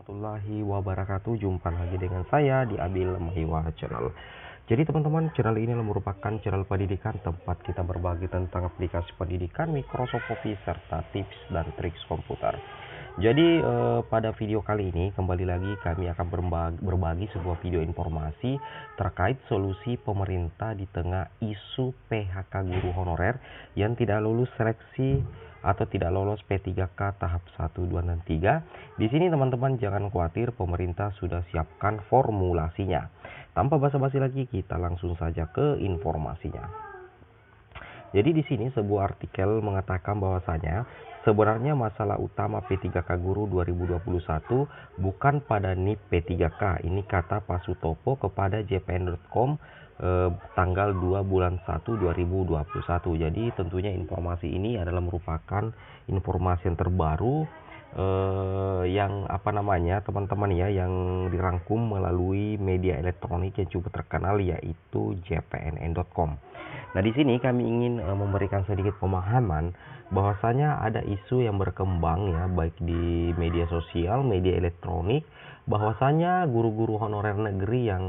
warahmatullahi wabarakatuh. Jumpa lagi dengan saya di Abil Mahiwa Channel. Jadi teman-teman, channel ini merupakan channel pendidikan tempat kita berbagi tentang aplikasi pendidikan, Microsoft Office, serta tips dan trik komputer. Jadi pada video kali ini kembali lagi kami akan berbagi sebuah video informasi terkait solusi pemerintah di tengah isu PHK guru honorer yang tidak lulus seleksi atau tidak lolos P3K tahap 1, 2, dan 3. Di sini teman-teman jangan khawatir, pemerintah sudah siapkan formulasinya. Tanpa basa-basi lagi, kita langsung saja ke informasinya. Jadi di sini sebuah artikel mengatakan bahwasanya sebenarnya masalah utama P3K Guru 2021 bukan pada NIP P3K. Ini kata Pak Sutopo kepada jpn.com tanggal 2 bulan 1 2021. Jadi tentunya informasi ini adalah merupakan informasi yang terbaru yang teman-teman ya, yang dirangkum melalui media elektronik yang cukup terkenal, yaitu jpnn.com. Nah, di sini kami ingin memberikan sedikit pemahaman bahwasanya ada isu yang berkembang ya, baik di media sosial, media elektronik, bahwasanya guru-guru honorer negeri yang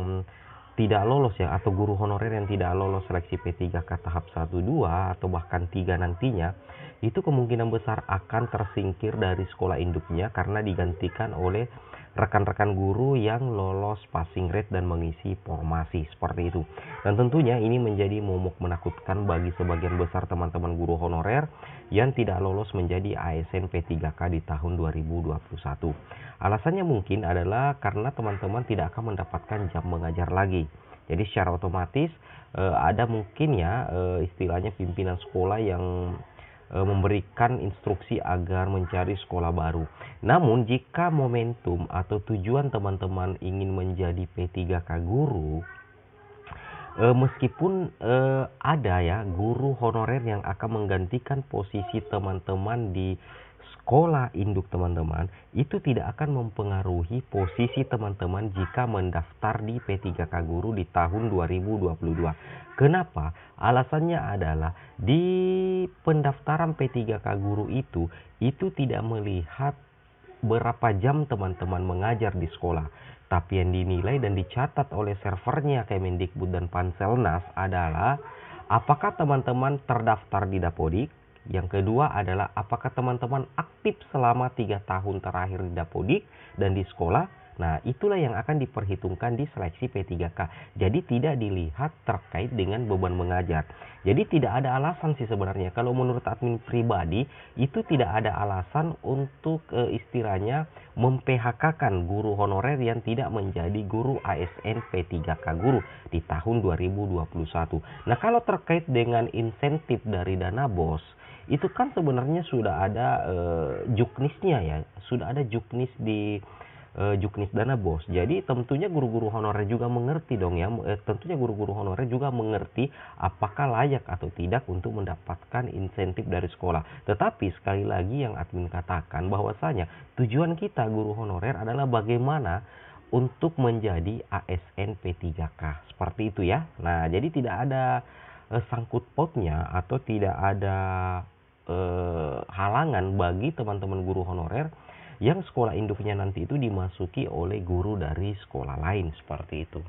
tidak lolos ya, atau guru honorer yang tidak lolos seleksi P3K tahap 1, 2 atau bahkan 3 nantinya, itu kemungkinan besar akan tersingkir dari sekolah induknya karena digantikan oleh rekan-rekan guru yang lolos passing grade dan mengisi formasi seperti itu. Dan tentunya ini menjadi momok menakutkan bagi sebagian besar teman-teman guru honorer yang tidak lolos menjadi ASN P3K di tahun 2021. Alasannya mungkin adalah karena teman-teman tidak akan mendapatkan jam mengajar lagi. Jadi secara otomatis ada mungkin ya istilahnya pimpinan sekolah yang memberikan instruksi agar mencari sekolah baru. Namun jika momentum atau tujuan teman-teman ingin menjadi P3K guru, meskipun ada ya guru honorer yang akan menggantikan posisi teman-teman di sekolah induk teman-teman, itu tidak akan mempengaruhi posisi teman-teman jika mendaftar di P3K guru di tahun 2022. Kenapa? Alasannya adalah di pendaftaran P3K guru itu tidak melihat berapa jam teman-teman mengajar di sekolah, tapi yang dinilai dan dicatat oleh servernya Kemendikbud dan Panselnas adalah apakah teman-teman terdaftar di Dapodik. Yang kedua adalah apakah teman-teman aktif selama 3 tahun terakhir di Dapodik dan di sekolah. Nah, itulah yang akan diperhitungkan di seleksi P3K. Jadi tidak dilihat terkait dengan beban mengajar. Jadi tidak ada alasan sih sebenarnya. Kalau menurut admin pribadi, itu tidak ada alasan untuk istilahnya mem-PHK-kan guru honorer yang tidak menjadi guru ASN P3K guru di tahun 2021. Nah, kalau terkait dengan insentif dari dana BOS, itu kan sebenarnya sudah ada juknisnya ya, sudah ada juknis di juknis dana BOS. Jadi tentunya guru-guru honorer juga mengerti dong ya, tentunya guru-guru honorer juga mengerti apakah layak atau tidak untuk mendapatkan insentif dari sekolah. Tetapi sekali lagi yang admin katakan bahwasanya tujuan kita guru honorer adalah bagaimana untuk menjadi ASN P3K. Seperti itu ya. Nah, jadi tidak ada sangkut pautnya atau tidak ada halangan bagi teman-teman guru honorer yang sekolah induknya nanti itu dimasuki oleh guru dari sekolah lain seperti itu.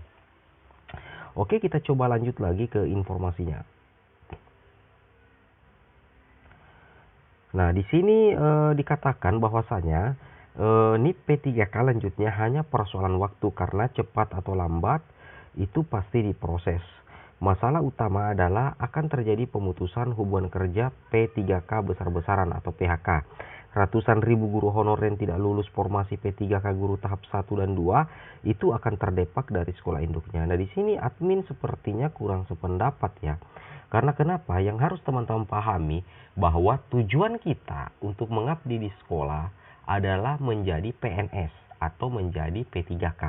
Oke, kita coba lanjut lagi ke informasinya. Nah, di sini dikatakan bahwasanya NIP P3K lanjutnya hanya persoalan waktu karena cepat atau lambat itu pasti diproses. Masalah utama adalah akan terjadi pemutusan hubungan kerja P3K besar-besaran atau PHK. Ratusan ribu guru honorer yang tidak lulus formasi P3K guru tahap 1 dan 2 itu akan terdepak dari sekolah induknya. Nah, di sini admin sepertinya kurang sependapat ya. Karena kenapa? Yang harus teman-teman pahami bahwa tujuan kita untuk mengabdi di sekolah adalah menjadi PNS atau menjadi P3K.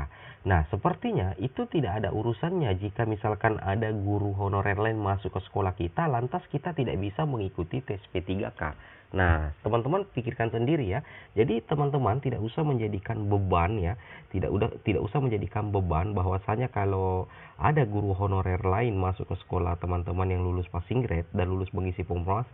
Nah, sepertinya itu tidak ada urusannya jika misalkan ada guru honorer lain masuk ke sekolah kita, lantas kita tidak bisa mengikuti tes P3K. Nah, teman-teman pikirkan sendiri ya. Jadi teman-teman tidak usah menjadikan beban ya, tidak usah menjadikan beban bahwasanya kalau ada guru honorer lain masuk ke sekolah teman-teman yang lulus passing grade dan lulus mengisi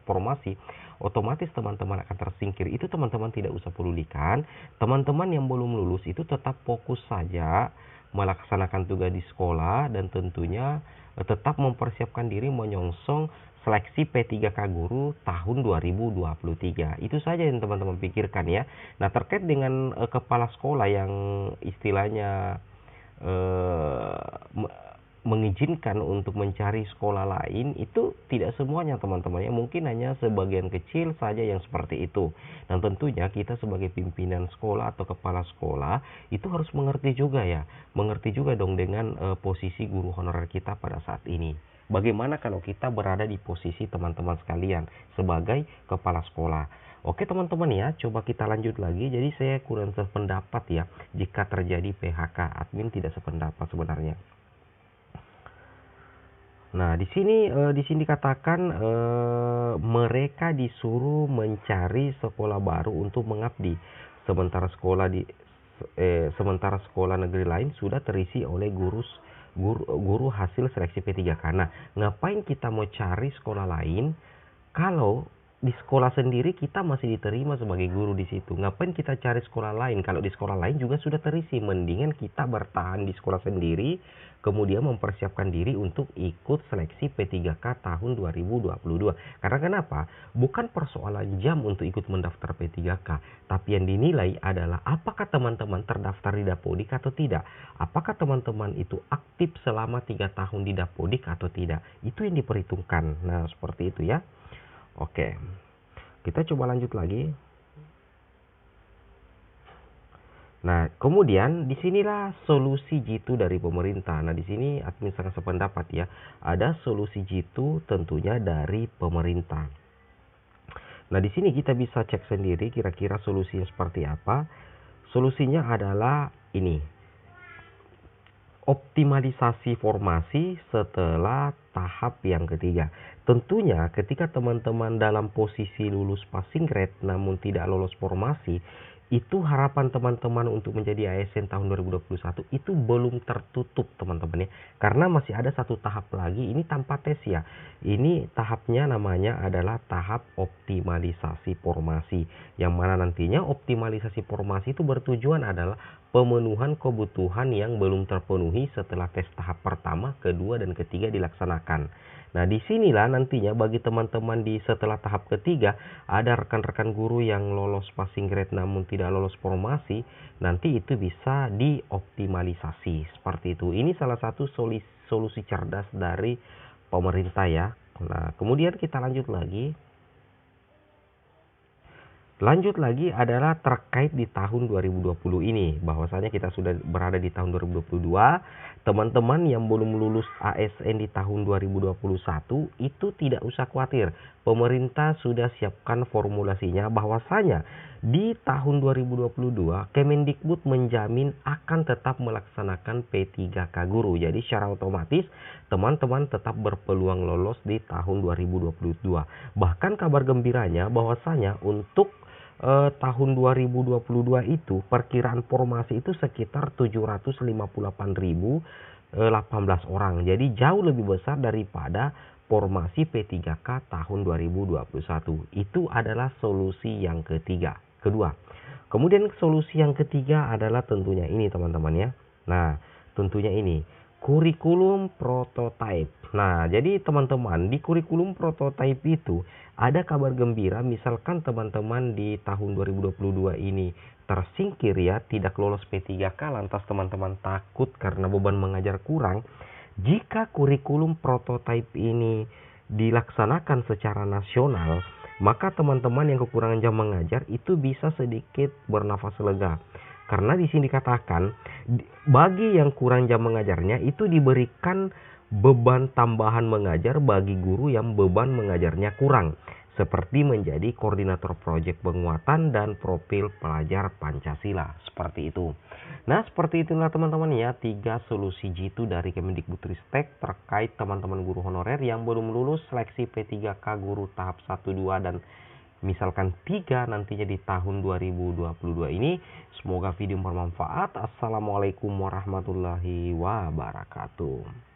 formasi, otomatis teman-teman akan tersingkir. Itu teman-teman tidak usah pedulikan. Teman-teman yang belum lulus itu tetap fokus saja melaksanakan tugas di sekolah dan tentunya tetap mempersiapkan diri menyongsong seleksi P3K Guru tahun 2023. Itu saja yang teman-teman pikirkan ya. Nah, terkait dengan kepala sekolah yang istilahnya eh, mengizinkan untuk mencari sekolah lain, itu tidak semuanya teman-teman ya, mungkin hanya sebagian kecil saja yang seperti itu. Dan tentunya kita sebagai pimpinan sekolah atau kepala sekolah itu harus mengerti juga ya, mengerti juga dong dengan posisi guru honorer kita pada saat ini. Bagaimana kalau kita berada di posisi teman-teman sekalian sebagai kepala sekolah? Oke teman-teman ya, coba kita lanjut lagi. Jadi saya kurang sependapat ya jika terjadi PHK. Admin tidak sependapat sebenarnya. Nah, di sini dikatakan mereka disuruh mencari sekolah baru untuk mengabdi. Sementara sementara sekolah negeri lain sudah terisi oleh guru hasil seleksi P3K. Nah, ngapain kita mau cari sekolah lain kalau di sekolah sendiri kita masih diterima sebagai guru di situ? Ngapain kita cari sekolah lain kalau di sekolah lain juga sudah terisi? Mendingan kita bertahan di sekolah sendiri, kemudian mempersiapkan diri untuk ikut seleksi P3K tahun 2022. Karena kenapa? Bukan persoalan jam untuk ikut mendaftar P3K, tapi yang dinilai adalah apakah teman-teman terdaftar di Dapodik atau tidak. Apakah teman-teman itu aktif selama 3 tahun di Dapodik atau tidak. Itu yang diperhitungkan. Nah, seperti itu ya. Oke, kita coba lanjut lagi. Nah, kemudian disinilah solusi jitu dari pemerintah. Nah, di sini admin sangat sependapat ya. Ada solusi jitu tentunya dari pemerintah. Nah, di sini kita bisa cek sendiri kira-kira solusinya seperti apa. Solusinya adalah ini. Optimalisasi formasi setelah tahap yang ketiga. Tentunya ketika teman-teman dalam posisi lulus passing grade namun tidak lolos formasi, itu harapan teman-teman untuk menjadi ASN tahun 2021 itu belum tertutup teman-teman ya. Karena masih ada satu tahap lagi, ini tanpa tes ya. Ini tahapnya namanya adalah tahap optimalisasi formasi. Yang mana nantinya optimalisasi formasi itu bertujuan adalah pemenuhan kebutuhan yang belum terpenuhi setelah tes tahap pertama, kedua, dan ketiga dilaksanakan. Nah, disinilah nantinya bagi teman-teman di setelah tahap ketiga, ada rekan-rekan guru yang lolos passing grade namun tidak lolos formasi, nanti itu bisa dioptimalisasi. Seperti itu. Ini salah satu solusi cerdas dari pemerintah ya. Nah, kemudian kita lanjut lagi. Lanjut lagi adalah terkait di tahun 2020 ini, bahwasanya kita sudah berada di tahun 2022. Teman-teman yang belum lulus ASN di tahun 2021 itu tidak usah khawatir. Pemerintah sudah siapkan formulasinya bahwasanya di tahun 2022 Kemendikbud menjamin akan tetap melaksanakan P3K Guru. Jadi secara otomatis teman-teman tetap berpeluang lolos di tahun 2022. Bahkan kabar gembiranya bahwasanya untuk tahun 2022 itu perkiraan formasi itu sekitar 758.018 orang. Jadi jauh lebih besar daripada formasi P3K tahun 2021. Itu adalah solusi yang kedua. Kemudian solusi yang ketiga adalah tentunya ini teman-teman ya. Nah, tentunya ini kurikulum prototype. Nah, jadi teman-teman di kurikulum prototype itu ada kabar gembira, misalkan teman-teman di tahun 2022 ini tersingkir ya, tidak lolos P3K, lantas teman-teman takut karena beban mengajar kurang. Jika kurikulum prototype ini dilaksanakan secara nasional, maka teman-teman yang kekurangan jam mengajar itu bisa sedikit bernafas lega. Karena di sini dikatakan bagi yang kurang jam mengajarnya itu diberikan beban tambahan mengajar bagi guru yang beban mengajarnya kurang, seperti menjadi koordinator proyek penguatan dan profil pelajar Pancasila, seperti itu. Nah, seperti itulah teman-teman ya, 3 solusi jitu dari Kemendikbudristek terkait teman-teman guru honorer yang belum lulus seleksi P3K Guru tahap 1, 2, dan misalkan 3 nantinya di tahun 2022 ini. Semoga video bermanfaat. Assalamualaikum warahmatullahi wabarakatuh.